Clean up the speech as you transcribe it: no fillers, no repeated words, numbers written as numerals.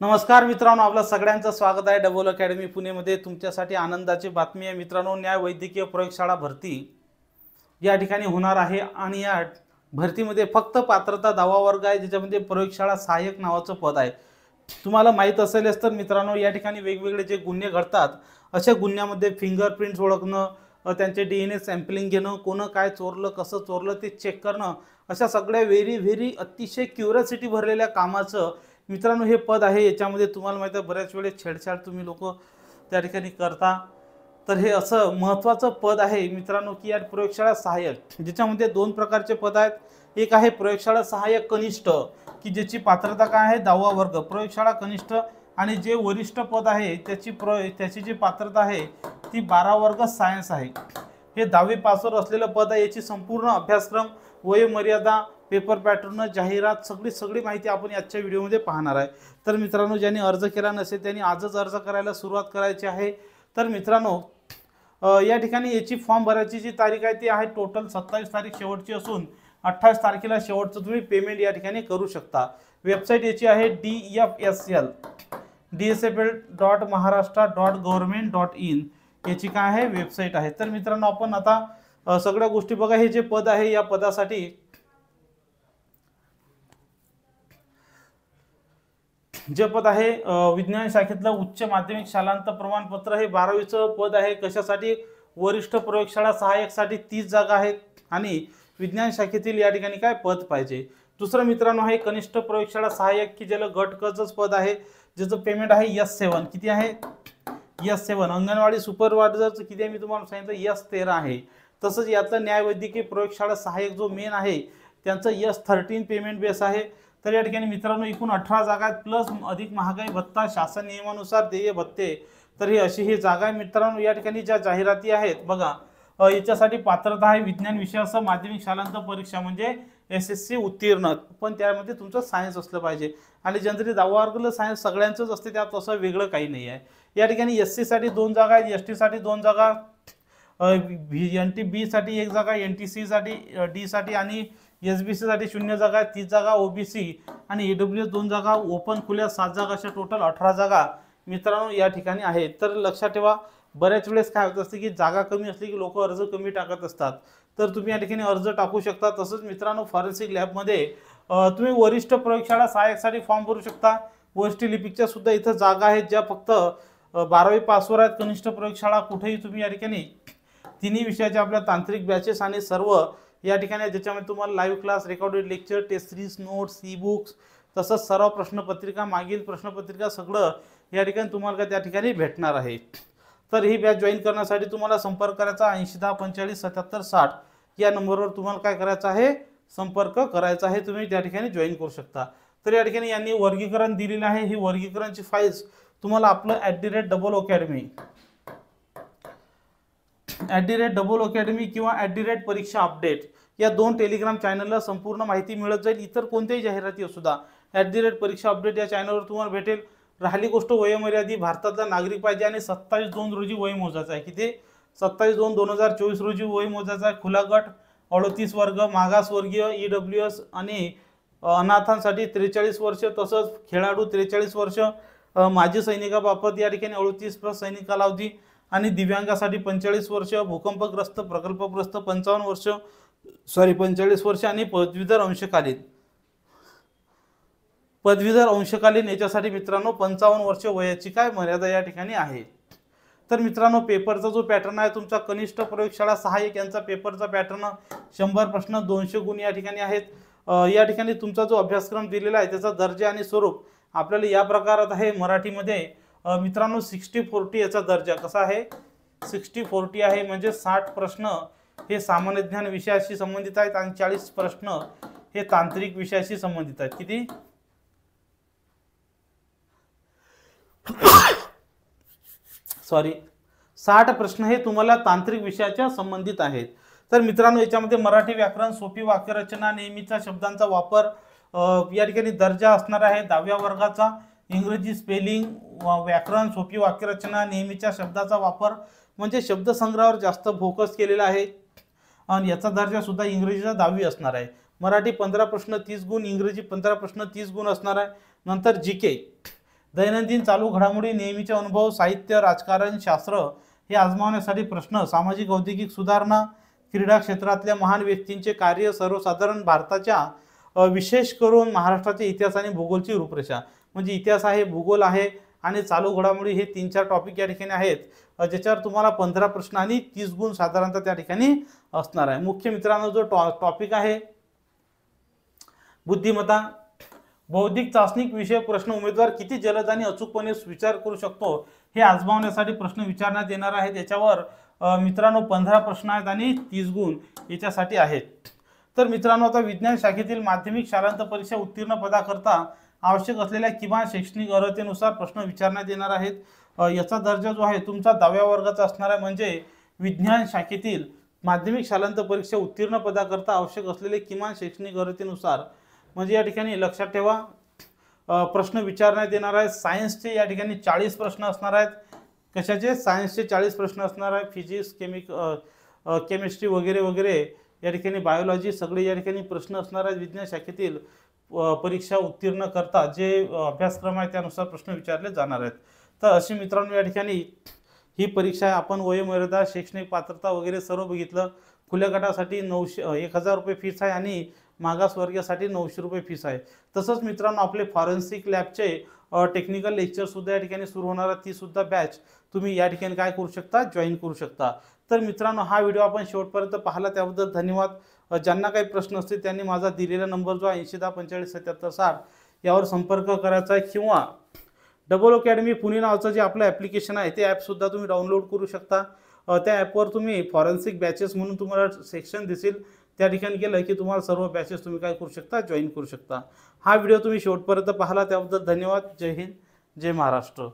नमस्कार मित्रांनो, आपलं सगळ्यांचं स्वागत आहे डबल अकॅडमी पुणेमध्ये। तुमच्यासाठी आनंदाची बातमी आहे मित्रांनो, न्याय वैद्यकीय प्रयोगशाळा भरती या ठिकाणी होणार आहे आणि या भरतीमध्ये फक्त पात्रता 10वा वर्ग आहे, ज्याच्यामध्ये प्रयोगशाळा सहाय्यक नावाचं पद आहे। तुम्हाला माहित असेलच तर मित्रांनो, या ठिकाणी वेगवेगळे जे गुन्हे घडतात अशा गुन्ह्यामध्ये फिंगरप्रिंट्स ओळखणं, त्यांचे DNA सॅम्पलिंग घेणं, कोण काय चोरलं कसं चोरलं ते चेक करणं, अशा सगळ्या व्हेरी अतिशय क्युरियोसिटी भरलेल्या कामाचं मित्रांनो हे पद आहे। याच्यामध्ये तुम्हाला माहिती आहे बऱ्याच वेळेस छेडछाड तुम्ही लोक त्या ठिकाणी करता, तर हे असं महत्त्वाचं पद आहे मित्रांनो की या प्रयोगशाळा सहाय्यक, ज्याच्यामध्ये दोन प्रकारचे पद आहेत। एक आहे प्रयोगशाळा सहाय्यक कनिष्ठ की ज्याची पात्रता काय आहे 10वा वर्ग प्रयोगशाळा कनिष्ठ, आणि जे वरिष्ठ पद आहे त्याची जी पात्रता आहे ती 12 वर्ग सायन्स आहे। हे 10वी पासवर असलेलं पद आहे। याची संपूर्ण अभ्यासक्रम, वयोमर्यादा, पेपर पॅटर्न, जाहिरात सगळी माहिती आपण आजच्या व्हिडिओमध्ये पाहणार आहे। तर मित्रांनो, ज्यांनी अर्ज केला नसेल त्यांनी आजच अर्ज करायला सुरुवात करायची आहे। तर मित्रांनो, या ठिकाणी याची फॉर्म भरायची जी तारीख आहे ती आहे टोटल 27 तारीख शेवटची असून 28 तारखेला शेवटचं तुम्ही पेमेंट या ठिकाणी करू शकता। वेबसाईट याची आहे dfsl.maharashtra.government.in याची काय आहे वेबसाईट आहे। तर मित्रांनो, आपण आता सगळ्या गोष्टी बघा। हे जे पद आहे या पदासाठी जे पद आहे विज्ञान शाखेतलं उच्च माध्यमिक शालांत प्रमाणपत्र, हे 12वीचं पद आहे। कशासाठी? वरिष्ठ प्रयोगशाळा सहाय्यकसाठी 30 जागा आहेत आणि विज्ञान शाखेतील या ठिकाणी काय पद पाहिजे। दुसरं मित्रांनो आहे कनिष्ठ प्रयोगशाळा सहाय्यक की ज्याला गट कच पद आहे, ज्याचं पेमेंट आहे S7। किती आहे? S7। अंगणवाडी सुपरवायझरचं किती आहे मी तुम्हाला सांगितलं S13 आहे। तसंच यातलं न्याय वैद्यकीय प्रयोगशाळा सहाय्यक जो मेन आहे त्यांचं S13 पेमेंट बेस आहे। तर या ठिकाणी मित्रांनो एकूण 18 जागा आहेत, प्लस अधिक महागाई भत्ता, शासन नियमानुसार देय भत्ते। तर ही अशी ही जागा आहे मित्रांनो। या ठिकाणी ज्या जाहिराती आहेत बघा, याच्यासाठी पात्रता आहे विज्ञान विषयासह माध्यमिक शालांत परीक्षा म्हणजे SSC उत्तीर्ण, पण त्यामध्ये तुमचं सायन्स असलं पाहिजे। आणि जनरली 10वा वर्गाला सायन्स सगळ्यांचंच असते, त्यात असं वेगळं काही नाही आहे। या ठिकाणी SC साठी 2 जागा आहेत, ST साठी 2 जागा, NTB साठी 1 जागा, NTC साठी D साठी आणि SBC साठी 0 जागा, 30 जागा OBC आणि EWS 2 जागा, ओपन खुल्या 7 जागा, अशा टोटल 18 जागा मित्रांनो या ठिकाणी आहेत। तर लक्षात ठेवा, बऱ्याच वेळेस काय होत असते की जागा कमी असली की लोक अर्ज कमी टाकत असतात, तर तुम्ही या ठिकाणी अर्ज टाकू शकता। तसंच मित्रांनो, फॉरेन्सिक लॅबमध्ये तुम्ही वरिष्ठ प्रयोगशाळा सहाय्यकसाठी फॉर्म भरू शकता। वरिष्ठ लिपिकच्या सुद्धा इथं जागा आहेत ज्या फक्त 12वी पासवर आहेत। कनिष्ठ प्रयोगशाळा कुठेही तुम्ही या ठिकाणी तिन्ही विषयाचे आपल्या तांत्रिक बॅचेस आणि सर्व या ठिकाणी, ज्याच्यामध्ये तुम्हाला live class, recorded lecture, test series, notes, e books, तसंच सर्व प्रश्नपत्रिका, मागील प्रश्नपत्रिका सगळं या ठिकाणी तुम्हाला त्या ठिकाणी भेटणार आहे। तर ही बॅच जॉईन करण्यासाठी तुम्हाला संपर्क करायचा 8010457760 या नंबरवर तुम्हाला काय करायचं आहे, संपर्क करायचा आहे। तुम्ही त्या ठिकाणी जॉईन करू शकता। तर या ठिकाणी यांनी वर्गीकरण दिलेलं आहे। ही वर्गीकरणची फाईल्स तुम्हाला आपलं @@double_academy किंवा @परीक्षा अपडेट या 2 टेलिग्राम चॅनलला संपूर्ण माहिती मिळत जाईल। इतर कोणत्याही जाहिराती असुद्धा @परीक्षा अपडेट या चॅनलवर तुम्हाला भेटेल। राहिली गोष्ट वयोमर्यादा, भारतातला नागरिक पाहिजे आणि 27/2 रोजी वय मोजायचं आहे। किती? 27/2/2024 रोजी वय मोजायचं आहे। खुला गट 38 वर्ग, मागासवर्गीय, EWS आणि अनाथांसाठी 43 वर्ष, तसंच खेळाडू 43 वर्ष, माजी सैनिकाबाबत या ठिकाणी 38+ सैनिक कालावधी आणि दिव्यांगासाठी 45 वर्ष, भूकंपग्रस्त, प्रकल्पग्रस्त 45 वर्ष आणि पदवीधर अंशकालीन याच्यासाठी मित्रांनो 55 वर्ष वयाची काय मर्यादा या ठिकाणी आहे। तर मित्रांनो, पेपरचा जो पॅटर्न आहे तुमचा कनिष्ठ प्रयोगशाळा सहाय्यक यांचा पेपरचा पॅटर्न 100 प्रश्न 200 गुण या ठिकाणी आहेत। या ठिकाणी तुमचा जो अभ्यासक्रम दिलेला आहे त्याचा दर्जा आणि स्वरूप आपल्याला या प्रकारात आहे। मराठीमध्ये मित्रांनो 60-40 याचा दर्जा कसा आहे, 60-40 आहे, म्हणजे 60 प्रश्न हे सामान्य ज्ञान विषयाशी संबंधित आहेत आणि 40 प्रश्न हे तांत्रिक विषयाशी संबंधित आहेत। किती? सॉरी, 60 प्रश्न हे तुम्हाला तांत्रिक विषयाच्या संबंधित आहेत। तर मित्रांनो, याच्यामध्ये मराठी व्याकरण, सोपी वाक्यरचना, नेहमीचा शब्दांचा वापर या ठिकाणी दर्जा असणार आहे 10व्या वर्गाचा। इंग्रजी स्पेलिंग, व्याकरण, सोपी वाक्यरचना, नेहमीच्या शब्दाचा वापर म्हणजे शब्दसंग्रहावर जास्त फोकस केलेला आहे आणि याचा दर्जा सुद्धा इंग्रजीचा 10वी असणार आहे। मराठी 15 प्रश्न 30 गुण, इंग्रजी 15 प्रश्न 30 गुण असणार आहे। नंतर जीके दैनंदिन चालू घडामोडी, नेहमीचे अनुभव, साहित्य, राजकारण, शास्त्र हे आजमावण्यासाठी प्रश्न, सामाजिक औद्योगिक सुधारणा, क्रीडा क्षेत्रातल्या महान व्यक्तींचे कार्य, सर्वसाधारण भारताच्या विशेष करून महाराष्ट्राच्या इतिहास आणि भूगोलची रूपरेषा. म्हणजे इतिहास आहे, भूगोल आहे आणि चालू घडामोडी हे 3-4 टॉपिक या ठिकाणी आहेत, ज्याच्यावर तुम्हाला 15 प्रश्न आणि 30 गुण साधारणतः त्या ठिकाणी असणार आहे. मुख्य मित्रांनो जो टॉपिक आहे बुद्धिमत्ता, बौद्धिक चाचणी विषय प्रश्न, उमेदवार किती जलद आणि अचूकपणे विचार करू शकतो हे आजमावण्यासाठी प्रश्न विचारण्यात येणार आहेत. याच्यावर मित्रांनो 15 प्रश्न आहेत आणि 30 गुण याच्यासाठी आहेत. तर मित्रांनो आता विज्ञान शाखेतील माध्यमिक शालांत परीक्षा उत्तीर्ण पदाकरता आवश्यक असलेल्या किमान शैक्षणिक अर्हतेनुसार प्रश्न विचारण्यात येणार आहेत. याचा दर्जा जो आहे तुमचा 10व्या वर्गाचा असणार आहे. म्हणजे विज्ञान शाखेतील माध्यमिक शालांत परीक्षा उत्तीर्ण पदाकरता आवश्यक असलेले किमान शैक्षणिक अर्हतेनुसार, म्हणजे या ठिकाणी लक्षात ठेवा प्रश्न विचारण्यात येणार आहेत. सायन्सचे या ठिकाणी 40 प्रश्न असणार आहेत. कशाचे? सायन्सचे 40 प्रश्न असणार आहेत. फिजिक्स, केमिस्ट्री वगैरे वगैरे या ठिकाणी, बायोलॉजी सगळे या ठिकाणी प्रश्न असणार आहेत. विज्ञान शाखेतील परीक्षा उत्तीर्ण करता जे अभ्यासक्रम आहे त्यानुसार प्रश्न विचारले जाणार आहेत. तर असे मित्रांनो या ठिकाणी ही परीक्षा आहे. आपण वयोमर्यादा, शैक्षणिक पात्रता वगैरे सर्व बघितलं. खुल्या गटासाठी 1000 रुपये फीस आहे आणि मागासवर्गीयासाठी 900 रुपये फीस आहे. तसंच मित्रांनो आपले फॉरेन्सिक लॅबचे टेक्निकल लेक्चर सुद्धा या ठिकाणी सुरू होणार आहे. ती सुद्धा बॅच तुम्ही या ठिकाणी काय करू शकता? जॉईन करू शकता. तर मित्रांनो हा व्हिडिओ आपण शेवटपर्यंत पाहिला त्याबद्दल धन्यवाद. ज्यांना काही प्रश्न असतील त्यांनी माझा दिलेला नंबर जो आहे 8010457760 यावर संपर्क करायचा आहे, किंवा डबल अकॅडमी पुणे नावाचं जे आपलं ॲप्लिकेशन आहे ते ॲपसुद्धा तुम्ही डाउनलोड करू शकता. त्या ॲपवर तुम्ही फॉरेन्सिक बॅचेस म्हणून तुम्हाला सेक्शन दिसेल, त्या ठिकाणी गेलं की तुम्हाला सर्व बॅचेस तुम्ही काय करू शकता? जॉईन करू शकता. हा व्हिडिओ तुम्ही शेवटपर्यंत पाहिला त्याबद्दल धन्यवाद. जय हिंद, जय महाराष्ट्र.